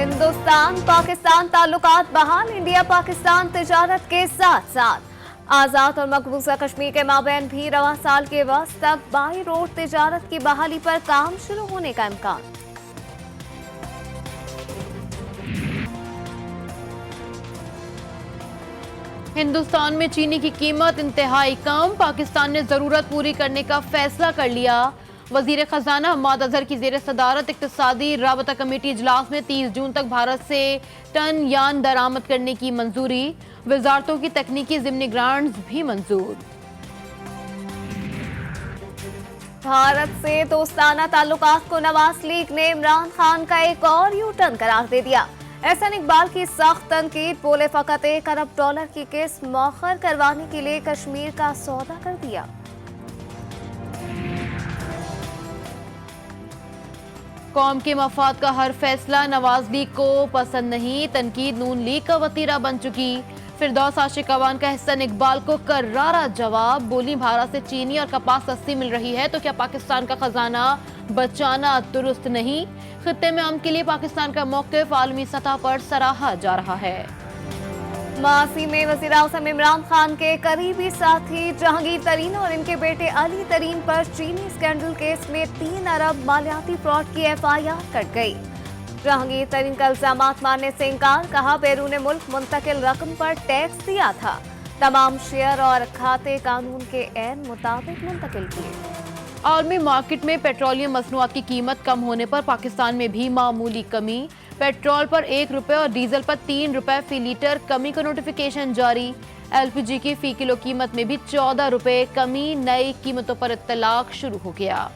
हिंदुस्तान पाकिस्तान ताल्लुकात बहाल, इंडिया पाकिस्तान तिजारत के साथ साथ आजाद और मकबूजा कश्मीर के माबैन भी रवा साल के वस्त तक बाई रोड तिजारत की बहाली पर काम शुरू होने का इम्कान। हिंदुस्तान में चीनी की कीमत इंतहाई कम, पाकिस्तान ने जरूरत पूरी करने का फैसला कर लिया। वजीर खजाना हम्माद अजहर की जेर सदारत इक्तिसादी राबता कमेटी इजलास में 30 जून तक भारत से टन यान दरामद करने की मंजूरी, वजारतों की तकनीकी ज़िमनी ग्रांट्स भी मंजूर। भारत से दोस्ताना ताल्लुकात को नवाज लीग ने इमरान खान का एक और यू टर्न करार दे दिया। एहसन इकबाल की सख्त तनकीद, बोले फकत $1 अरब की किस्त मौखर करवाने के लिए कश्मीर का सौदा कर दिया। कौम के मफाद का हर फैसला नवाज लीग को पसंद नहीं, तनकीद नून लीग का वतीरा बन चुकी। फिरदौस आशिक अवान का एहसन इकबाल को करारा जवाब, बोली भारत से चीनी और कपास सस्ती मिल रही है तो क्या पाकिस्तान का खजाना बचाना दुरुस्त नहीं। खित्ते में अमन के लिए पाकिस्तान का मौक़िफ़ आलमी सतह पर सराहा जा रहा है। मासी में वज़ीर आज़म इमरान खान के करीबी साथी जहांगीर तरीन और इनके बेटे अली तरीन पर चीनी स्कैंडल केस में 3 अरब मालियाती फ्रॉड की FIR कट गई। जहांगीर तरीन का इल्जामात मानने से इनकार, कहा बैरून मुल्क मुंतकिल रकम पर टैक्स दिया था, तमाम शेयर और खाते कानून के ऐन मुताबिक मुंतकिल किए। आलमी मार्केट में पेट्रोलियम मसनूआत की कीमत कम होने पर पाकिस्तान में भी मामूली कमी, पेट्रोल पर ₹1 और डीजल पर ₹3 फी लीटर कमी का नोटिफिकेशन जारी। LPG की फी किलो कीमत में भी ₹14 कमी, नई कीमतों पर इत्तलाक शुरू हो गया।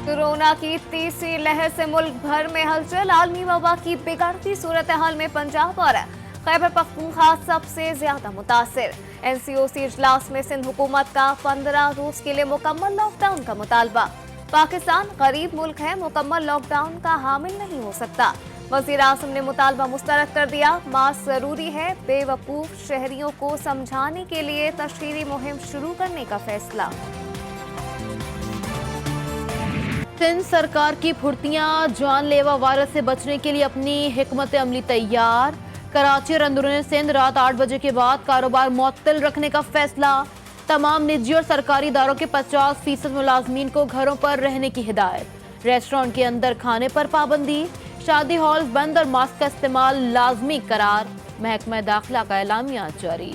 कोरोना की तीसरी लहर से मुल्क भर में हलचल, आलमी वबा की बिगड़ती सूरत हाल में पंजाब और खैबर पख्तूनख्वा सबसे ज्यादा मुतासिर। NCOC इजलास में सिंध हुकूमत का 15 रोज के लिए मुकम्मल लॉकडाउन का मुतालबा। पाकिस्तान गरीब मुल्क है, मुकम्मल लॉकडाउन का हामिल नहीं हो सकता। वजीर आज़म ने मुतालबा मुस्तरद कर दिया, मास्क जरूरी है, बेवकूफ शहरियों को समझाने के लिए तशहीरी मुहिम शुरू करने का फैसला। सिंध सरकार की फुर्तियां, जानलेवा वायरस से बचने के लिए अपनी हिकमत अमली तैयार। कराची और अंदरूनी सिंध रात 8 बजे के बाद कारोबार मुअत्तल रखने का फैसला। तमाम निजी और सरकारी इदारों के 50% मुलाजमीन को घरों पर रहने की हिदायत। रेस्टोरेंट के अंदर खाने पर पाबंदी, शादी हॉल्स बंद और मास्क का इस्तेमाल लाजमी करार। महकमा दाखिला का एलामिया जारी।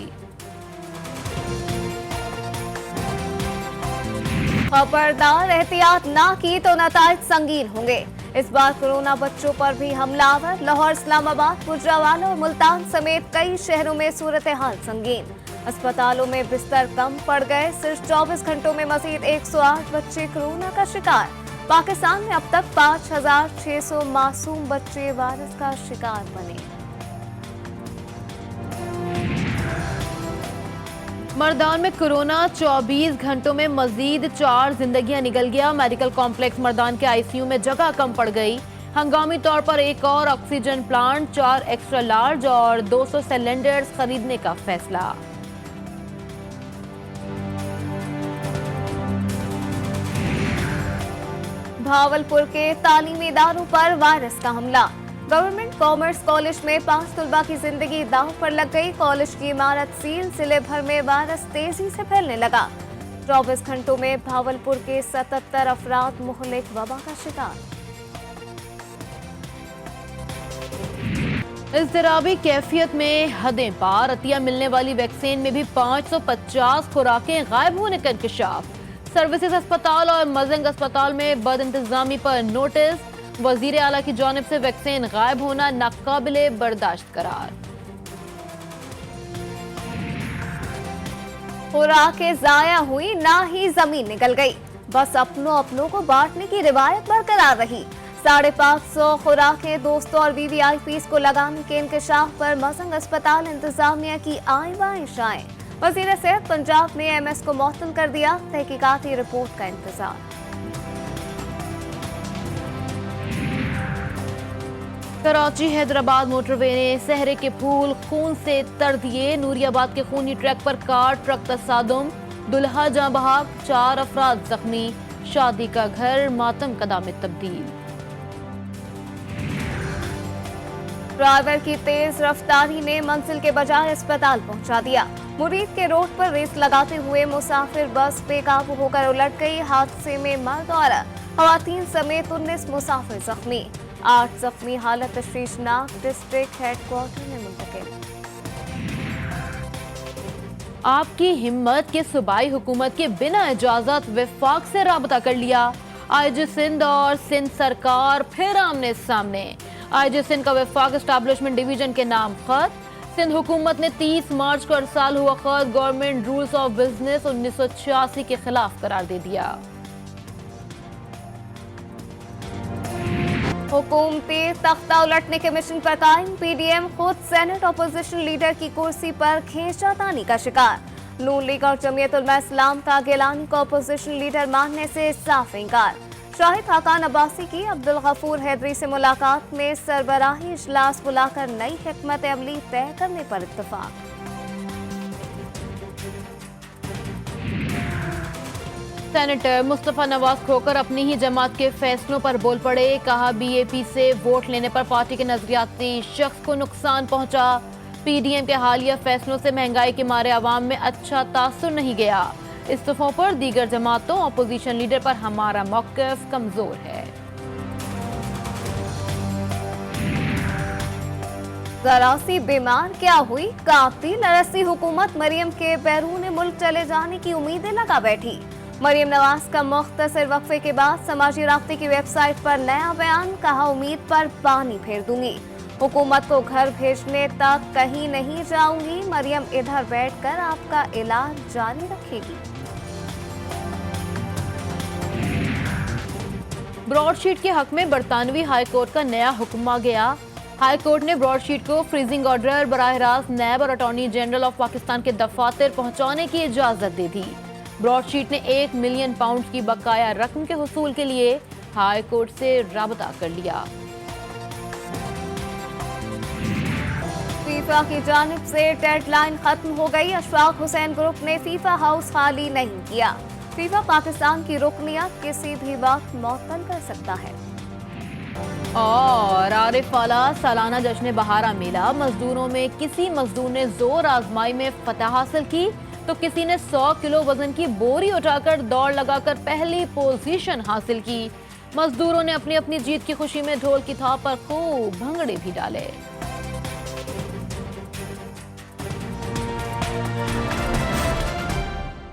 खबरदार, एहतियात ना की तो नताइज संगीन होंगे। इस बार कोरोना बच्चों पर भी हमलावर। लाहौर, इस्लामाबाद, गुजरावाला और मुल्तान समेत कई शहरों में सूरत हाल संगीन। अस्पतालों में बिस्तर कम पड़ गए। सिर्फ 24 घंटों में मजीद 108 बच्चे कोरोना का शिकार। पाकिस्तान में अब तक 5600 मासूम बच्चे वायरस का शिकार बने। मर्दान में कोरोना, 24 घंटों में मजीद 4 जिंदगियां निकल गया। मेडिकल कॉम्प्लेक्स मर्दान के ICU में जगह कम पड़ गई। हंगामी तौर पर एक और ऑक्सीजन प्लांट, 4 एक्स्ट्रा लार्ज और 200 सिलेंडर्स खरीदने का फैसला। भावलपुर के तालीमी इदारों पर वायरस का हमला। गवर्नमेंट कॉमर्स कॉलेज में 5 तलबा की जिंदगी दांव पर लग गई। कॉलेज की इमारत सील, जिले भर में वायरस तेजी से फैलने लगा। 24 घंटों में भावलपुर के 77 अफराद मुहलिक वबा का शिकार। इज़्तिराबी कैफियत में हदें पार, अतिया मिलने वाली वैक्सीन में भी 550 खुराकें गायब होने का इंकशाफ। सर्विसेज अस्पताल और मजंग अस्पताल में बद इंतजामी पर नोटिस। वजीर आला की जानिब से वैक्सीन गायब होना नाकाबिले बर्दाश्त करार। खुराकें जाया हुई, ना ही जमीन निकल गई, बस अपनों को बांटने की रिवायत बरकरार रही। 550 खुराकें दोस्तों और VVIPs को लगाने के इंकशाफ पर मजंग अस्पताल इंतजामिया की आए बाएं शाएं। वजीर सेहत पंजाब ने MS को मुअत्तल कर दिया। तहकीकाती रिपोर्ट का इंतजार। कराची हैदराबाद मोटरवे ने सहरे के फूल खून से तर दिए। नूरियाबाद के खूनी ट्रैक पर कार ट्रक तसादुम, दुल्हा जाँ बहाक, 4 अफराद जख्मी। शादी का घर मातम कदा में तब्दील। ड्राइवर की तेज रफ्तारी ने मंजिल के बजाय अस्पताल पहुंचा दिया। मुरीद के रोड पर रेस लगाते हुए मुसाफिर बस बेकाबू होकर उलट गई। हादसे में मर्द और खवातीन समेत 19 मुसाफिर जख्मी। 8 जख्मी हालत तशवीशनाक डिस्ट्रिक्ट हेडक्वार्टर में मुंतकिल। आपकी हिम्मत के सूबाई हुकूमत के बिना इजाजत विफाक से राबता कर लिया। आईजी सिंध और सिंध सरकार फिर आमने सामने। आईजी सिंध का विफाक एस्टैब्लिशमेंट डिवीजन के नाम खत। सिंध हुकूमत ने 30 मार्च को अरसाल हुआ खत गवर्नमेंट रूल्स ऑफ बिजनेस 1986 के खिलाफ करार दे दिया। हुकूमती तख्ता उलटने के मिशन पर कायम। पीडीएम खुद सेनेट अपोजिशन लीडर की कुर्सी पर खींचातानी का शिकार। नून लीग और जमीयत उलमा इस्लाम का गिलानी को अपोजिशन लीडर मानने से साफ इंकार। शाहिद खाकान अब्बासी की अब्दुल गफूर हैदरी से मुलाकात में सरबराही इजलास बुलाकर नई हिकमत अमली तय करने पर इत्तफाक। सेनेटर मुस्तफा नवाज खोकर अपनी ही जमात के फैसलों पर बोल पड़े। कहा बीएपी से वोट लेने पर पार्टी के नजरियाती शख्स को नुकसान पहुंचा। पीडीएम के हालिया फैसलों से महंगाई के मारे अवाम में अच्छा तासुर नहीं गया। इस्तीफों पर दीगर जमातों अपोजिशन लीडर पर हमारा मौक़िफ़ कमजोर है। जरा सी बीमार क्या हुई कांपती लरसती हुकूमत मरियम के बैरून मुल्क चले जाने की उम्मीदें लगा बैठी। मरियम नवाज का मुख्तसर वक्फे के बाद समाजी राब्ते की वेबसाइट पर नया बयान। कहा उम्मीद पर पानी फेर दूंगी। हुकूमत को घर भेजने तक कहीं नहीं जाऊंगी। मरियम इधर बैठकर आपका इलाज जारी रखेगी। ब्रॉडशीट के हक में बरतानवी हाई कोर्ट का नया हुक्म आ गया। हाई कोर्ट ने ब्रॉडशीट को फ्रीजिंग ऑर्डर बराह रास्त नैब और अटॉर्नी जनरल ऑफ पाकिस्तान के दफातर पहुंचाने की इजाजत दे दी। ब्रॉडशीट ने 1 मिलियन पाउंड की बकाया रकम के हुसूल के लिए हाई कोर्ट से राबता कर लिया। फीफा की जानिब से डेडलाइन खत्म हो गई। अशफाक हुसैन ग्रुप ने फीफा हाउस खाली नहीं किया। फीफा पाकिस्तान की रुकनियत किसी भी वक्त मुअत्तल कर सकता है। और आरिफ वाला सालाना जश्न बहारा मेला। मजदूरों में किसी मजदूर ने जोर आजमाई में फतह हासिल की तो किसी ने 100 किलो वजन की बोरी उठाकर दौड़ लगाकर पहली पोजीशन हासिल की। मजदूरों ने अपनी अपनी जीत की खुशी में ढोल की थाप पर खूब भंगड़े भी डाले।